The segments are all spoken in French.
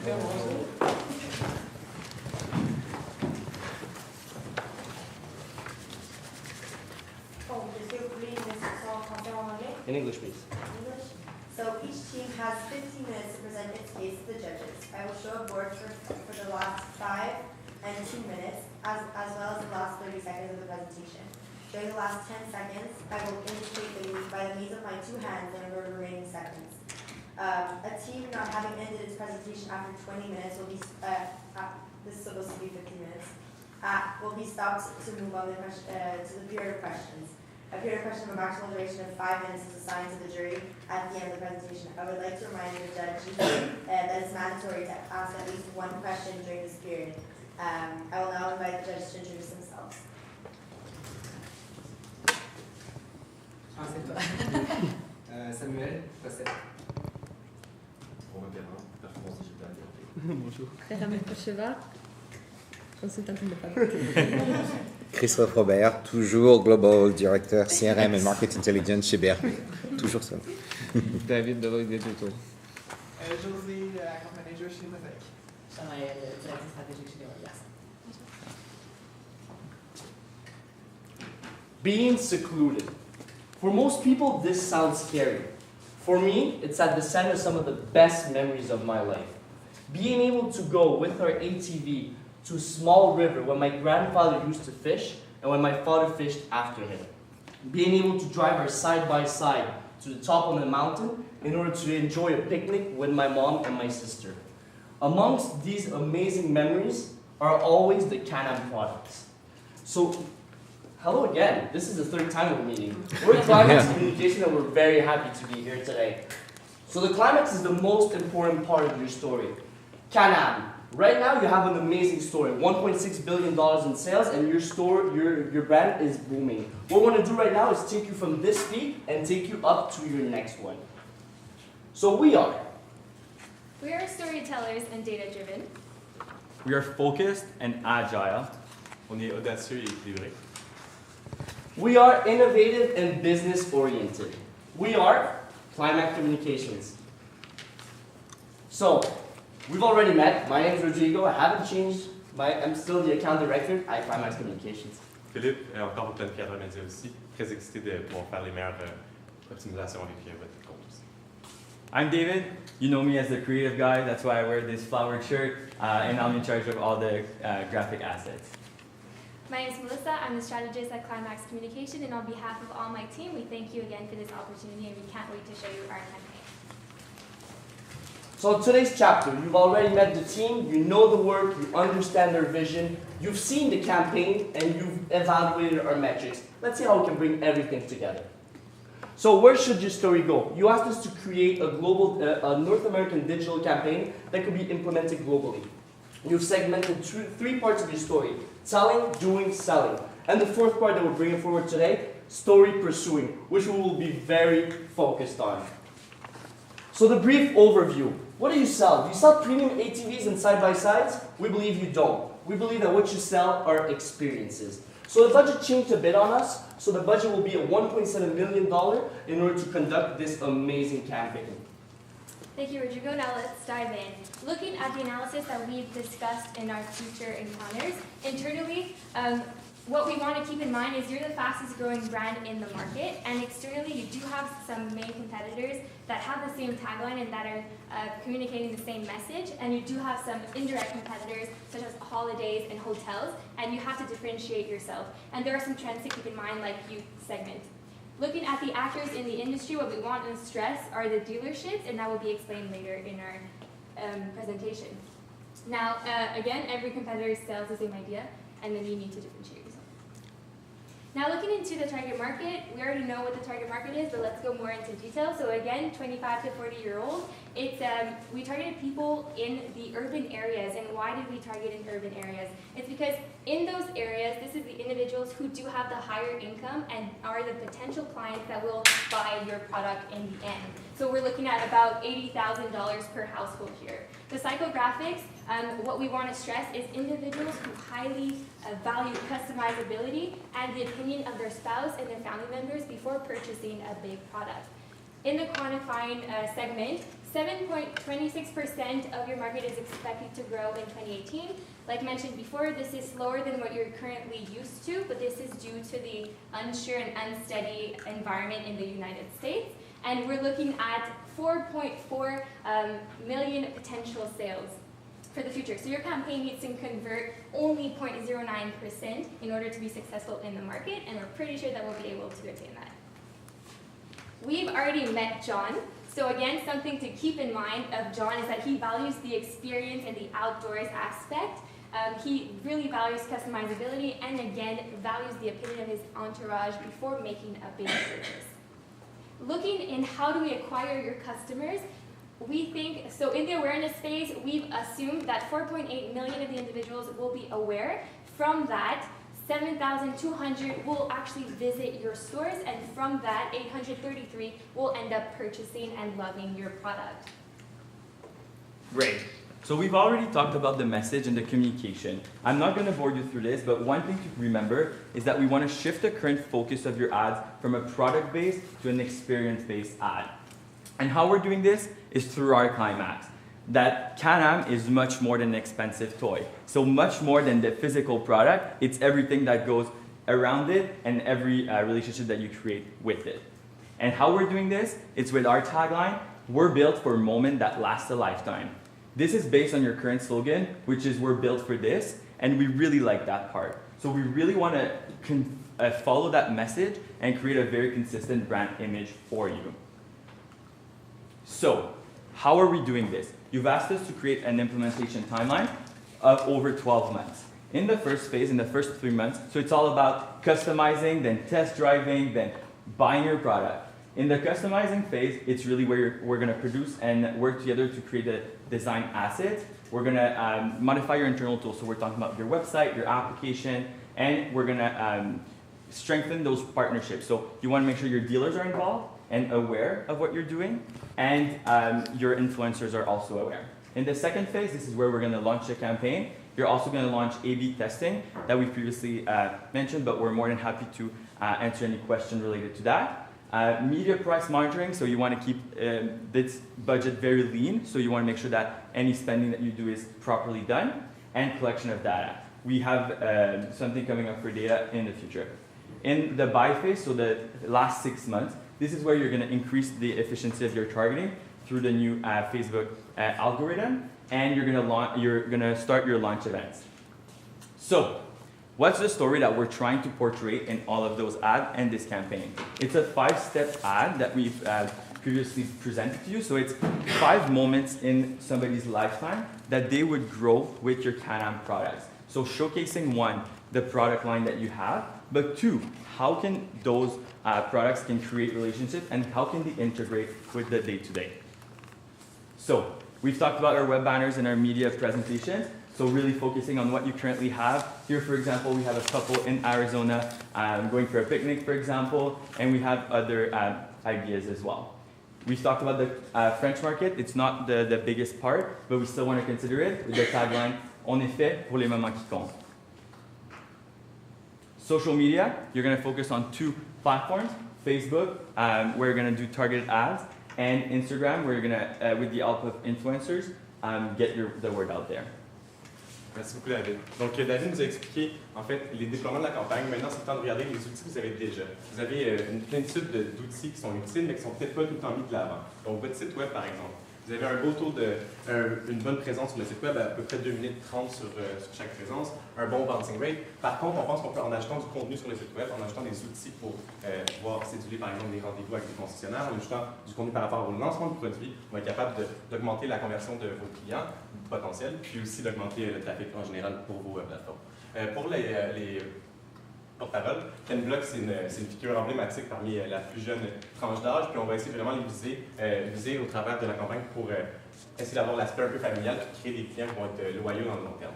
In English, please. English. So each team has 15 minutes to present its case to the judges. I will show a board for the last 5 and 2 minutes, as well as the last 30 seconds of the presentation. During the last 10 seconds, I will indicate by the means of my 2 hands the number of remaining seconds. A team not having ended its presentation after 20 minutes will be, this is supposed to be 15 minutes, will be stopped to move on to the period of questions. A period of question of a maximum duration of 5 minutes is assigned to the jury at the end of the presentation. I would like to remind the judge that it's mandatory to ask at least 1 question during this period. I will now invite the judges to introduce themselves. C'est toi. Samuel, procède. Romain Perrin, performance digitale. Bonjour. Caramel Pocheva, consultante de fabrique. Christophe Robert, toujours Global Director CRM et Market Intelligence chez BRP. Toujours ça. David Deloitte des Tutos. José, account manager chez Mosaic. Shamael, directrice stratégique chez Deloitte. Being secluded. For most people, this sounds scary. For me, it's at the center of some of the best memories of my life. Being able to go with our ATV to a small river when my grandfather used to fish and when my father fished after him. Being able to drive our side by side to the top of the mountain in order to enjoy a picnic with my mom and my sister. Amongst these amazing memories are always the Can-Am products. So, hello again. This is the 3rd time we're meeting. We're at Climax Communication and we're very happy to be here today. So the Climax is the most important part of your story. Can-Am. Right now you have an amazing story, $1.6 billion in sales, and your brand is booming. What we want to do right now is take you from this peak and take you up to your next one. So we are storytellers and data-driven. We are focused and agile. On est audacieux et équilibré. We are innovative and business-oriented. We are Climax Communications. So, we've already met. My name is Rodrigo. I haven't changed. I'm still the account director at Climax Communications. Philippe, encore votre planificateur média aussi. Très excité de pouvoir faire les meilleures optimisations avec votre compte aussi. I'm David. You know me as the creative guy. That's why I wear this flowered shirt, and I'm in charge of all the graphic assets. My name is Melissa. I'm the strategist at Climax Communication, and on behalf of all my team, we thank you again for this opportunity, and we can't wait to show you our campaign. So today's chapter, you've already met the team, you know the work, you understand their vision, you've seen the campaign, and you've evaluated our metrics. Let's see how we can bring everything together. So where should your story go? You asked us to create a global, North American digital campaign that could be implemented globally. You've segmented 3 parts of your story: telling, doing, selling. And the 4th part that we're bringing forward today, story pursuing, which we will be very focused on. So the brief overview. What do you sell? Do you sell premium ATVs and side-by-sides? We believe you don't. We believe that what you sell are experiences. So the budget changed a bit on us. So the budget will be at $1.7 million in order to conduct this amazing campaign. Thank you, Rodrigo. Now let's dive in. Looking at the analysis that we've discussed in our future encounters, internally, what we want to keep in mind is you're the fastest growing brand in the market, and externally you do have some main competitors that have the same tagline and that are communicating the same message, and you do have some indirect competitors such as holidays and hotels, and you have to differentiate yourself. And there are some trends to keep in mind, like youth segment. Looking at the actors in the industry, what we want to stress are the dealerships, and that will be explained later in our presentation. Now, again, every competitor sells the same idea, and then you need to differentiate yourself. Now, looking into the target market, we already know what the target market is, but let's go more into detail. So again, 25 to 40-year-olds. We targeted people in the urban areas. And why did we target in urban areas? It's because in those areas, this is the individuals who do have the higher income and are the potential clients that will buy your product in the end. So we're looking at about $80,000 per household here. The psychographics, what we want to stress is individuals who highly value customizability and the opinion of their spouse and their family members before purchasing a big product. In the quantifying segment, 7.26% of your market is expected to grow in 2018. Like mentioned before, this is slower than what you're currently used to, but this is due to the unsure and unsteady environment in the United States. And we're looking at 4.4 million potential sales for the future. So your campaign needs to convert only 0.09% in order to be successful in the market, and we're pretty sure that we'll be able to attain that. We've already met John. So again, something to keep in mind of John is that he values the experience and the outdoors aspect. He really values customizability and again, values the opinion of his entourage before making a big purchase. Looking in how do we acquire your customers, we think, so in the awareness phase, we've assumed that 4.8 million of the individuals will be aware. From that, 7,200 will actually visit your stores, and from that, 833 will end up purchasing and loving your product. Great. So we've already talked about the message and the communication. I'm not going to bore you through this, but one thing to remember is that we want to shift the current focus of your ads from a product-based to an experience-based ad. And how we're doing this is through our climax. That Can-Am is much more than an expensive toy. So much more than the physical product, it's everything that goes around it and every relationship that you create with it. And how we're doing this, it's with our tagline, we're built for a moment that lasts a lifetime. This is based on your current slogan, which is we're built for this, and we really like that part. So we really want to follow that message and create a very consistent brand image for you. So, how are we doing this? You've asked us to create an implementation timeline of over 12 months. In the first phase, in the first 3 months, so it's all about customizing, then test driving, then buying your product. In the customizing phase, it's really where we're going to produce and work together to create a design asset. We're going to modify your internal tools. So we're talking about your website, your application, and we're going to strengthen those partnerships. So you want to make sure your dealers are involved and aware of what you're doing, and your influencers are also aware. In the second phase, this is where we're going to launch a campaign. You're also going to launch A/B testing that we previously mentioned, but we're more than happy to answer any question related to that. Media price monitoring, so you want to keep this budget very lean, so you want to make sure that any spending that you do is properly done, and collection of data. We have something coming up for data in the future. In the buy phase, so the last 6 months, this is where you're going to increase the efficiency of your targeting through the new Facebook algorithm, and you're going to start your launch events. So, what's the story that we're trying to portray in all of those ads and this campaign? It's a 5-step ad that we've previously presented to you. So it's 5 moments in somebody's lifetime that they would grow with your Can-Am products. So showcasing 1, the product line that you have, but 2, how can those products can create relationships and how can they integrate with the day-to-day? So we've talked about our web banners and our media presentations. So really focusing on what you currently have. Here, for example, we have a couple in Arizona going for a picnic, for example, and we have other ideas as well. We've talked about the French market. It's not the biggest part, but we still want to consider it with the tagline, On est fait pour les moments qui comptent. Social media, you're going to focus on 2 platforms. Facebook, where you're going to do targeted ads, and Instagram, where you're going to, with the help of influencers, get the word out there. Merci beaucoup, David. Donc, David nous a expliqué, en fait, les déploiements de la campagne. Maintenant, c'est le temps de regarder les outils que vous avez déjà. Vous avez une plénitude d'outils qui sont utiles, mais qui ne sont peut-être pas tout le temps mis de l'avant. Donc, votre site web, par exemple. Vous avez un beau taux une bonne présence sur le site web, à peu près 2 minutes 30 sur chaque présence, un bon bouncing rate. Par contre, on pense qu'on peut, en ajoutant du contenu sur le site web, en ajoutant des outils pour pouvoir céduler, par exemple, des rendez-vous avec des concessionnaires, en ajoutant du contenu par rapport au lancement du produit, on va être capable d'augmenter la conversion de vos clients potentiels, puis aussi d'augmenter le trafic en général pour vos plateformes. Pour les porte-parole, Ken Block, c'est une figure emblématique parmi la plus jeune tranche d'âge, puis on va essayer vraiment les viser au travers de la campagne pour essayer d'avoir l'aspect un peu familial, puis créer des clients qui vont être loyaux dans le long terme.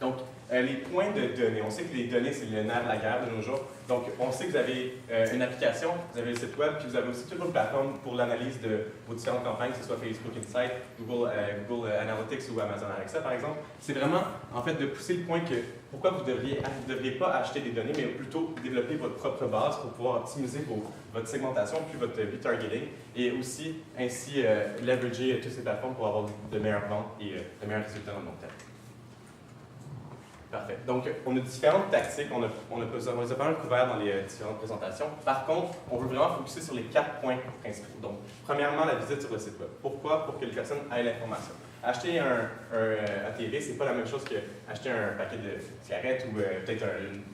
Donc, les points de données, on sait que les données, c'est le nerf de la guerre de nos jours. Donc, on sait que vous avez une application, vous avez le site web, puis vous avez aussi toute une plateforme pour l'analyse de vos différentes campagnes, que ce soit Facebook Insight, Google Analytics ou Amazon Alexa, par exemple. C'est vraiment, en fait, de pousser le point que pourquoi vous ne devriez pas acheter des données, mais plutôt développer votre propre base pour pouvoir optimiser votre segmentation, puis votre retargeting, et aussi ainsi leverager toutes ces plateformes pour avoir de meilleures ventes et de meilleurs résultats dans le long terme. Parfait. Donc, on a différentes tactiques, on les a pas mal couverts dans les différentes présentations. Par contre, on veut vraiment focuser sur les 4 points principaux. Donc, premièrement, la visite sur le site web. Pourquoi? Pour que les personnes aient l'information. Acheter un ATV, c'est pas la même chose qu'acheter un paquet de cigarettes ou peut-être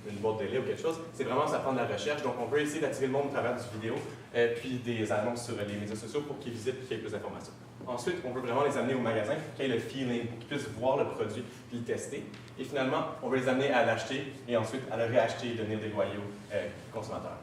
une boîte de lait ou quelque chose. C'est vraiment, ça prend de la recherche. Donc, on veut essayer d'attirer le monde au travers du vidéo, puis des annonces sur les médias sociaux pour qu'ils visitent et qu'il y ait plus d'informations. Ensuite, on veut vraiment les amener au magasin pour qu'ils aient le feeling, pour qu'ils puissent voir le produit et le tester. Et finalement, on veut les amener à l'acheter et ensuite à le réacheter et donner des loyaux consommateurs.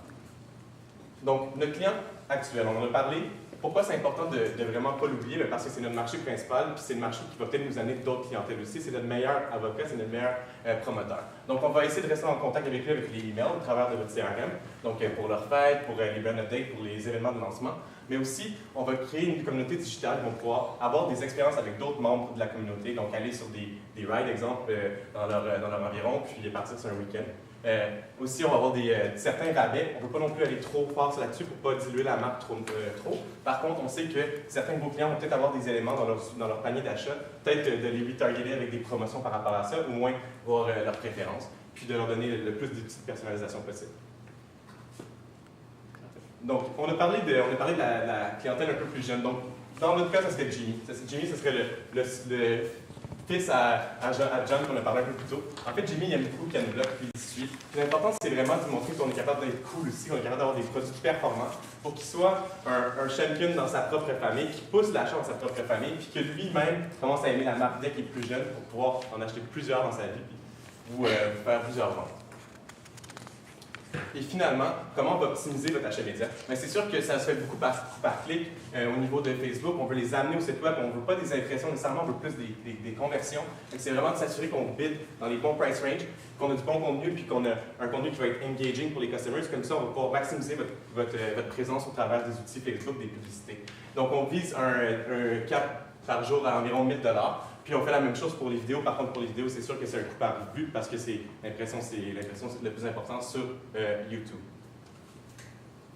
Donc, notre client actuel, on en a parlé. Pourquoi c'est important de vraiment pas l'oublier? Parce que c'est notre marché principal, puis c'est le marché qui va peut-être nous amener d'autres clientèles aussi. C'est notre meilleur avocat, c'est notre meilleur promoteur. Donc, on va essayer de rester en contact avec lui avec les emails au travers de votre CRM, donc pour leurs fêtes, pour les brand updates, pour les événements de lancement. Mais aussi, on va créer une communauté digitale qui va pouvoir avoir des expériences avec d'autres membres de la communauté, donc aller sur des rides, exemple, dans leur environ, puis partir sur un week-end. Aussi, on va avoir certains rabais. On ne peut pas non plus aller trop fort là-dessus pour ne pas diluer la marque trop. Par contre, on sait que certains de vos clients vont peut-être avoir des éléments dans leur panier d'achat, peut-être de les retargeter avec des promotions par rapport à ça, ou moins voir leurs préférences, puis de leur donner le plus de petites personnalisations possible. Donc, on a parlé de la clientèle un peu plus jeune. Donc, dans notre cas, ça serait Jimmy. Jimmy, ce serait le fils à John qu'on a parlé un peu plus tôt. En fait, Jimmy, il aime beaucoup Canblock, puis il suit. L'important, c'est vraiment de montrer qu'on est capable d'être cool aussi, qu'on est capable d'avoir des produits performants pour qu'il soit un champion dans sa propre famille, qui pousse l'achat dans sa propre famille, puis que lui-même commence à aimer la marque dès qu'il est plus jeune pour pouvoir en acheter plusieurs dans sa vie, ou faire plusieurs ventes. Et finalement, comment on va optimiser votre achat média? C'est sûr que ça se fait beaucoup par clic au niveau de Facebook. On veut les amener au site web. On ne veut pas des impressions nécessairement, on veut plus des conversions. C'est vraiment de s'assurer qu'on bid dans les bons price range, qu'on a du bon contenu, puis qu'on a un contenu qui va être engaging pour les customers. Comme ça, on va pouvoir maximiser votre présence au travers des outils Facebook, des publicités. Donc, on vise un cap par jour à environ 1 000 $. Puis on fait la même chose pour les vidéos. Par contre, pour les vidéos, c'est sûr que c'est un coût par vue parce que c'est l'impression le plus important sur YouTube.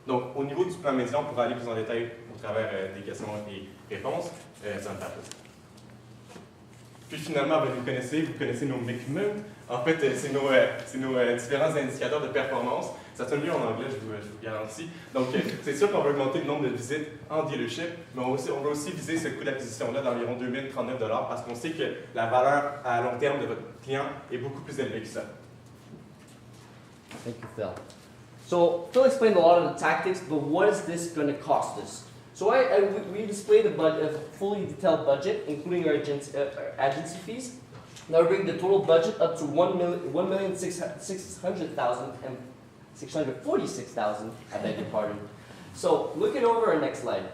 Donc, au niveau du plan média, on pourra aller plus en détail au travers des questions et réponses. Ça me parle. Puis finalement, vous connaissez nos measurements. En fait, c'est nos différents indicateurs de performance. Ça sonne mieux en anglais, je vous garantis. Donc, c'est sûr qu'on va augmenter le nombre de visites en dealership, mais on va aussi viser ce coût d'acquisition-là d'environ 2 039 $ parce qu'on sait que la valeur à long terme de votre client est beaucoup plus élevée que ça. Thank you, Phil. So, Phil explained a lot of the tactics, but what is this going to cost us? So we displayed a fully detailed budget, including our agency fees. That will bring the total budget up to $1,646,000, I beg your pardon. So, looking over our next slide.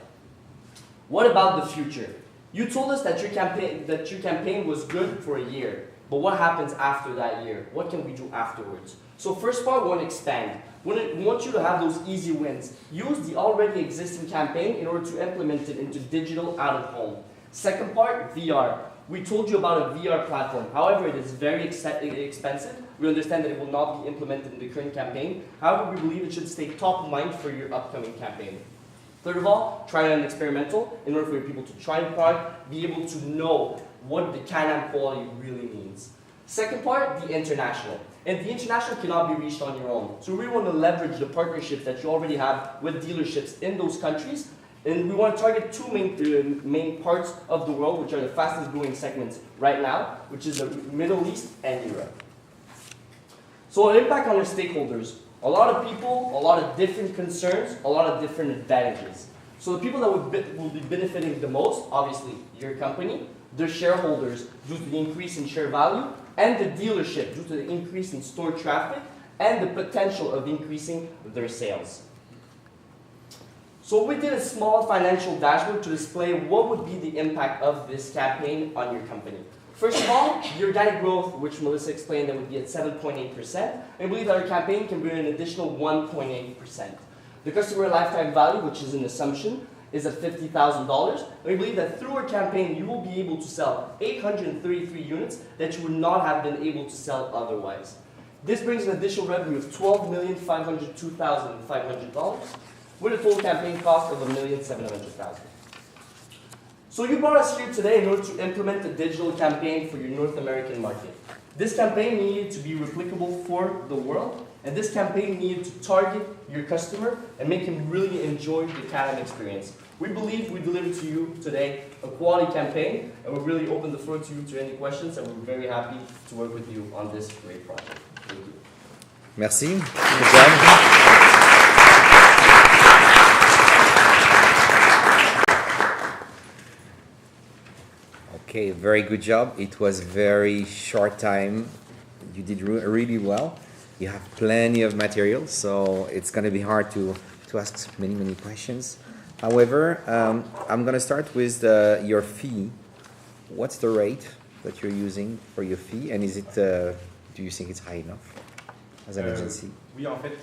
What about the future? You told us that your campaign was good for a year, but what happens after that year? What can we do afterwards? So first part, we want to expand. We want you to have those easy wins. Use the already existing campaign in order to implement it into digital out of home. Second part, VR. We told you about a VR platform. However, it is very expensive. We understand that it will not be implemented in the current campaign. However, we believe it should stay top of mind for your upcoming campaign. Third of all, try it on experimental in order for your people to try the product, be able to know what the Can-Am quality really means. Second part, the international. And the international cannot be reached on your own. So we want to leverage the partnerships that you already have with dealerships in those countries. And we want to target two main parts of the world, which are the fastest growing segments right now, which is the Middle East and Europe. So an impact on our stakeholders. A lot of people, a lot of different concerns, a lot of different advantages. So the people that will be benefiting the most, obviously your company, the shareholders due to the increase in share value, and the dealership due to the increase in store traffic and the potential of increasing their sales. So we did a small financial dashboard to display what would be the impact of this campaign on your company. First of all, the organic growth, which Melissa explained, that would be at 7.8%. I believe that our campaign can bring an additional 1.8%. The customer lifetime value, which is an assumption, is at $50,000. We believe that through our campaign, you will be able to sell 833 units that you would not have been able to sell otherwise. This brings an additional revenue of $12,502,500 with a total campaign cost of $1,700,000. So you brought us here today in order to implement a digital campaign for your North American market. This campaign needed to be replicable for the world, and this campaign needed to target your customer and make him really enjoy the Can-Am experience. We believe we delivered to you today a quality campaign, and we'll really open the floor to you to any questions, and we're very happy to work with you on this great project. Thank you. Merci. Good job. Okay, very good job. It was very short time. You did really well. You have plenty of material, so it's going to be hard to ask many questions. However, I'm going to start with your fee. What's the rate that you're using for your fee, and is it? Do you think it's high enough as an agency? Oui, en fait,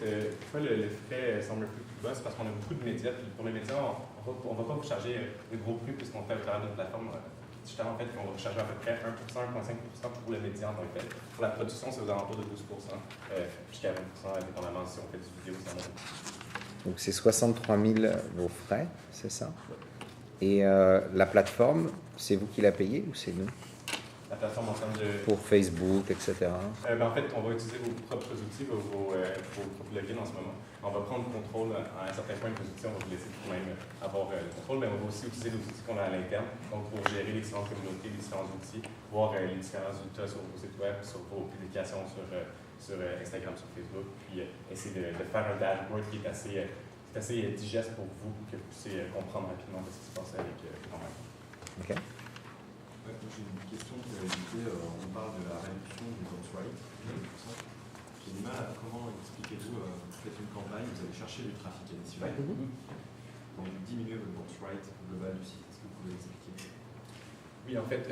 pourquoi le frais semble plus bas, c'est parce qu'on a beaucoup de médias. Puis pour les médias, on va pas vous charger de gros prix puisqu'on fait au travers de notre plateforme. Justement, en fait, on va charger à peu près 1%, 1,5% pour le média en tant que tel. Pour la production, c'est aux alentours de 12%, jusqu'à 20%, dépendamment si on fait du vidéo ou si on Donc c'est 63 000 vos frais, c'est ça? Et la plateforme, c'est vous qui la payez ou c'est nous? La plateforme en termes de... Pour Facebook, etc. En fait, on va utiliser vos propres outils, vos propres plugins en ce moment. On va prendre le contrôle à un certain point de vos outils, on va vous laisser tout de même avoir le contrôle, mais on va aussi utiliser les outils qu'on a à l'interne, donc pour gérer les différentes communautés, les différents outils, voir les différents outils sur vos sites web, sur vos publications sur Instagram, sur Facebook, puis essayer de faire un dashboard qui est assez digeste pour vous, pour que vous puissiez comprendre rapidement ce qui se passe avec quand-même. Ok. J'ai une question qui avait été, on parle de la réduction du Contrat. J'ai du mal à comment expliquez-vous, vous faites une campagne, vous allez chercher du trafic additionnel, donc vous diminuez votre Contrat global du site. Est-ce que vous pouvez expliquer? Oui, en fait,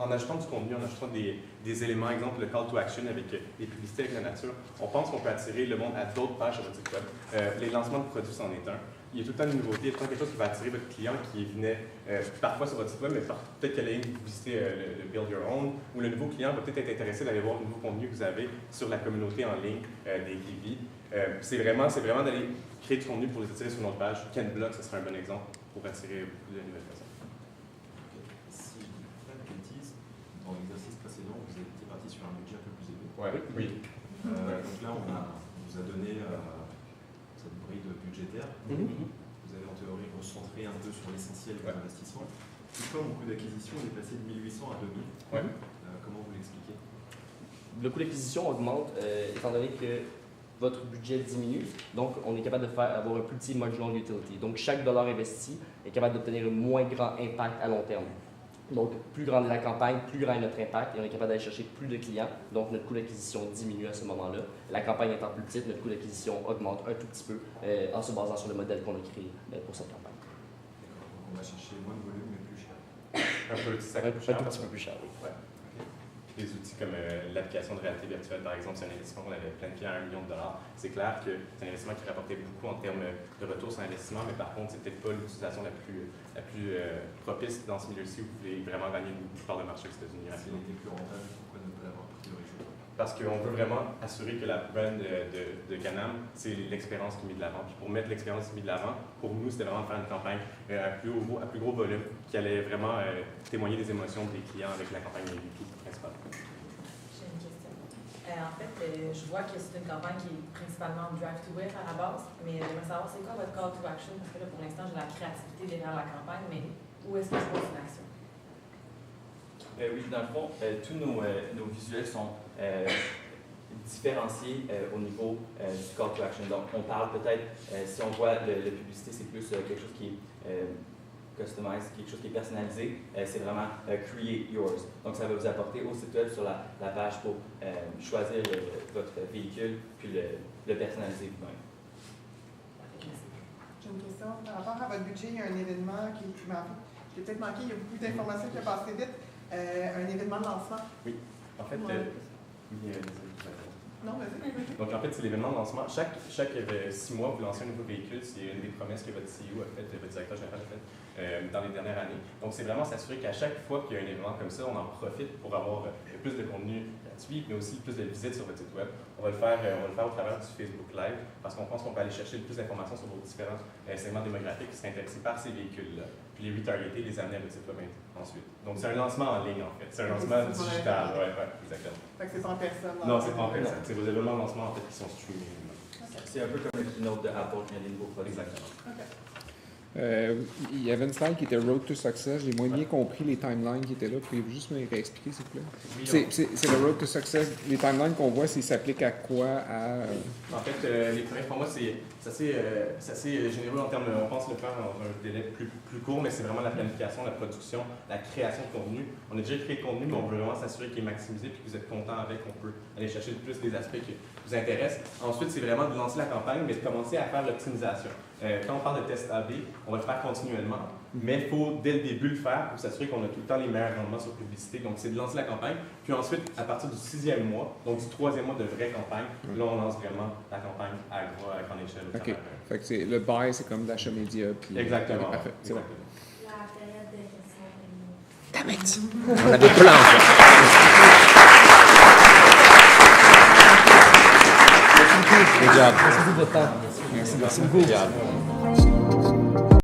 en ajoutant du contenu, en ajoutant des éléments, exemple le call to action avec les publicités avec la nature, on pense qu'on peut attirer le monde à d'autres pages sur votre site web. Les lancements de produits, c'en est un. Il y a tout le temps une nouveauté, il y a tout le temps quelque chose qui va attirer votre client qui venait parfois sur votre site web, mais peut-être qu'elle allait visiter le Build Your Own, ou le nouveau client va peut-être être intéressé d'aller voir le nouveau contenu que vous avez sur la communauté en ligne d'Équipe F. C'est vraiment d'aller créer du contenu pour les attirer sur notre page. Ken Blog, ce serait un bon exemple pour attirer beaucoup de nouvelles personnes. Si je ne dis pas de bêtises, dans l'exercice précédent, vous étiez parti sur un budget un peu plus élevé. Ouais, oui. Donc là, on vous a donné cette bride budgétaire. Vous avez en théorie recentré un peu sur l'essentiel de l'investissement. Pourquoi mon coût d'acquisition est passé de 1800 à 2000 ? Comment vous l'expliquez? Le coût d'acquisition augmente étant donné que votre budget diminue, donc on est capable d'avoir un plus petit marginal utility. Donc chaque dollar investi est capable d'obtenir un moins grand impact à long terme. Donc plus grande est la campagne, plus grand est notre impact et on est capable d'aller chercher plus de clients. Donc notre coût d'acquisition diminue à ce moment-là. La campagne étant plus petite, notre coût d'acquisition augmente un tout petit peu en se basant sur le modèle qu'on a créé pour cette campagne. D'accord, donc on va chercher moins de volume mais plus cher. Un peu, ça coûte Un tout petit peu plus cher, oui. Ouais. Des outils comme l'application de réalité virtuelle, par exemple, c'est un investissement qu'on avait planifié à $1 million. C'est clair que c'est un investissement qui rapportait beaucoup en termes de retour sur investissement, mais par contre, c'est peut-être pas l'utilisation la plus propice dans ce milieu-ci où vous voulez vraiment gagner une part de marché aux États-Unis. Si elle était plus rentable, pourquoi ne pas l'avoir priorisé? Parce qu'on veut vraiment assurer que la brand de Can-Am, c'est l'expérience qui est mise de l'avant. Puis pour mettre l'expérience qui est mise de l'avant, pour nous, c'était vraiment de faire une campagne à plus gros volume qui allait vraiment témoigner des émotions des clients avec la campagne YouTube principale. J'ai une question. En fait, je vois que c'est une campagne qui est principalement drive to web à la base, mais j'aimerais savoir c'est quoi votre call to action, parce que là, pour l'instant, j'ai la créativité derrière la campagne, mais où est-ce que je pose une action? Oui, dans le fond, tous nos visuels sont différenciés au niveau du call to action. Donc, on parle peut-être, si on voit la publicité, c'est plus quelque chose qui est customized, quelque chose qui est personnalisé, c'est vraiment create yours. Donc, ça va vous apporter au site web sur la page pour choisir votre véhicule, puis le personnaliser vous-même. J'ai une question. Par rapport à votre budget, il y a un événement qui m'a... J'ai peut-être manqué, il y a beaucoup d'informations qui ont passé vite. Un événement de lancement. En fait, Ouais. Non, vas-y. donc en fait, c'est l'événement de lancement. Chaque 6 mois, vous lancez un nouveau véhicule. C'est une des promesses que votre CEO a fait, votre directeur général a fait dans les dernières années. Donc c'est vraiment s'assurer qu'à chaque fois qu'il y a un événement comme ça, on en profite pour avoir plus de contenu gratuit, mais aussi plus de visites sur votre site web. On va le faire au travers du Facebook Live parce qu'on pense qu'on peut aller chercher le plus d'informations sur vos différents segments démographiques qui seraient intéressés par ces véhicules-là, puis les retargeter, les amener à votre site web ensuite. Donc c'est un lancement en ligne en fait. C'est un lancement digital. Ouais, exactement. Fait que c'est pas en personne. Non, c'est pas en personne. C'est vos événements de lancement en fait qui sont streamés. C'est un peu comme le keynote de Apple quand il y a des nouveaux produits. Exactement. Il y avait une slide qui était Road to Success. J'ai moins bien compris les timelines qui étaient là. Pouvez-vous juste me réexpliquer, s'il vous plaît? Oui, C'est le Road to Success. Les timelines qu'on voit, ça s'applique à quoi? En fait, les premiers formats, c'est assez généreux en termes de. On pense le faire dans un délai plus court, mais c'est vraiment la planification, la production, la création de contenu. On a déjà créé le contenu, mais on veut vraiment s'assurer qu'il est maximisé et que vous êtes content avec. On peut aller chercher le plus des aspects qui vous intéressent. Ensuite, c'est vraiment de lancer la campagne, mais de commencer à faire l'optimisation. Quand on parle de test AB, on va le faire continuellement, mais il faut dès le début le faire pour s'assurer qu'on a tout le temps les meilleurs rendements sur publicité. Donc, c'est de lancer la campagne. Puis ensuite, à partir du 6e mois, donc du 3e mois de vraie campagne, là, on lance vraiment la campagne à grande échelle. OK. Fait que le buy, c'est comme l'achat média. Puis, exactement. Parfait. C'est bon. La période de question. Damn it! On avait plein. Good job. Merci de votre temps. Merci beaucoup. Good job.